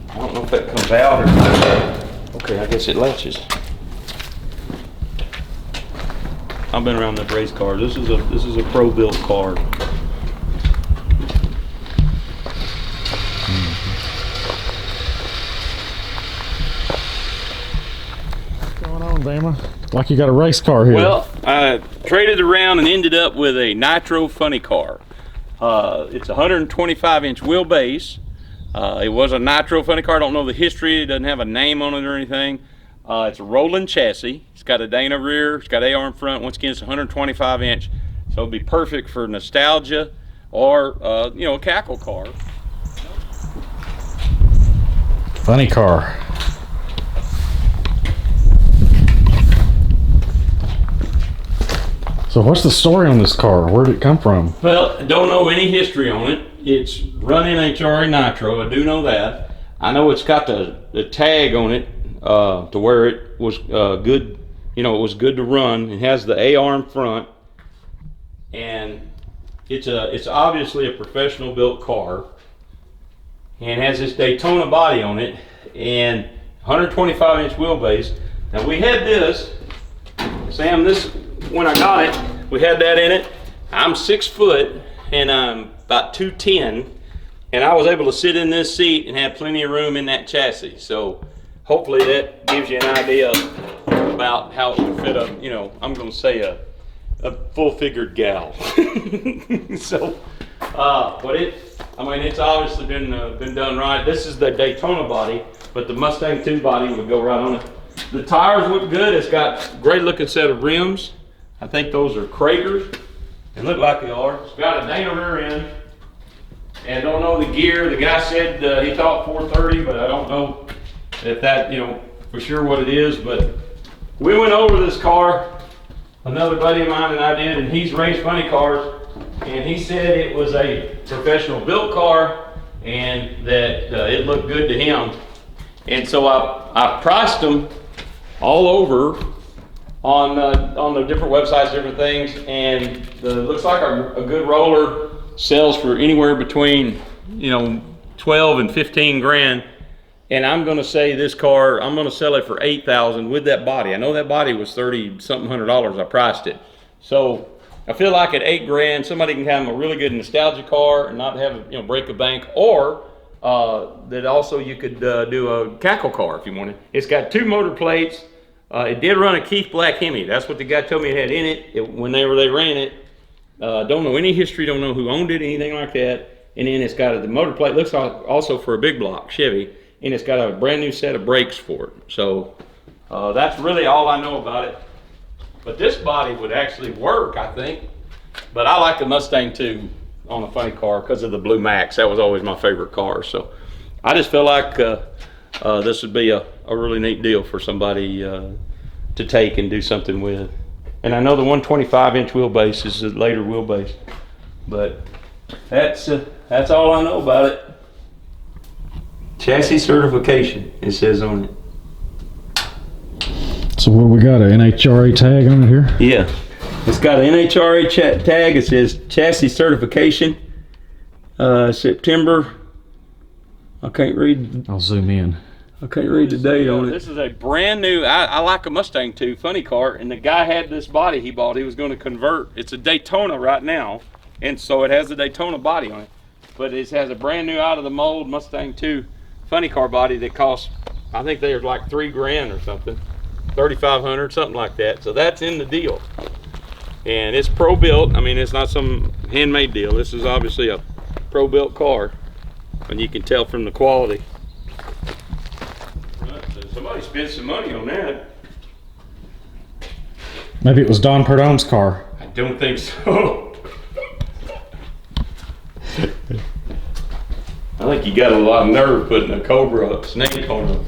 I don't know if that comes out or not. Okay, I guess it latches. I've been around that race car. This is a pro built car. What's going on, Bama? Like you got a race car here. Well, I traded around and ended up with a nitro funny car. It's a 125-inch wheelbase. It was a nitro funny car. I don't know the history. It doesn't have a name on it or anything. It's a rolling chassis. It's got a Dana rear. It's got AR in front. Once again, it's 125-inch. So it'd be perfect for nostalgia or, you know, a cackle car. Funny car. So what's the story on this car? Where did it come from? Well, I don't know any history on it. It's run NHRA Nitro, I do know that. I know it's got the tag on it to where it was good, you know, it was good to run. It has the AR in front, and it's obviously a professional built car, and has this Daytona body on it, and 125-inch wheelbase. Now we had this, Sam, when I got it, we had that in it. I'm 6 foot and I'm about 210, and I was able to sit in this seat and have plenty of room in that chassis. So hopefully that gives you an idea about how it would fit up, you know, I'm gonna say a full-figured gal. So, but I mean, it's obviously been done right. This is the Daytona body, but the Mustang II body would go right on it. The tires look good. It's got a great looking set of rims. I think those are Kragers. They look like they are. It's got a Dana rear end. And don't know the gear. The guy said he thought 430, but I don't know if that, you know, for sure what it is. But we went over this car, another buddy of mine and I did, and he's raced funny cars. And he said it was a professional built car and that it looked good to him. And so I priced them all over on the different websites, different things, and looks like a good roller sells for anywhere between, you know, 12 and 15 grand. And I'm going to say this car, I'm going to sell it for $8,000 with that body. I know that body was $30-something hundred. I priced it. So I feel like at 8 grand, somebody can have a really good nostalgia car and not have, you know, break a bank, or that also you could do a cackle car if you wanted. It's got 2 motor plates. It did run a Keith Black Hemi. That's what the guy told me it had in it, whenever they ran it. Don't know any history, don't know who owned it, anything like that. And then it's got the motor plate, looks like also for a big block Chevy, and it's got a brand new set of brakes for it. So that's really all I know about it. But this body would actually work, I think. But I like the Mustang II on a funny car because of the Blue Max. That was always my favorite car. So I just feel like this would be a really neat deal for somebody to take and do something with. And I know the 125-inch wheelbase is a later wheelbase, but that's all I know about it. Chassis certification, it says on it. So what we got, an NHRA tag on it here? Yeah, it's got an NHRA tag. It says chassis certification, September. I can't read. I'll zoom in. I can't read the date on it. This is a brand new, I like a Mustang II funny car, and the guy had this body he bought. He was going to convert. It's a Daytona right now, and so it has a Daytona body on it. But it has a brand new out of the mold Mustang II funny car body that costs, I think they're like 3 grand or something, 3,500, something like that. So that's in the deal. And it's pro built. I mean, it's not some handmade deal. This is obviously a pro built car, and you can tell from the quality. Somebody spent some money on that. Maybe it was Don Perdone's car. I don't think so. I think you got a lot of nerve putting a Cobra snake on a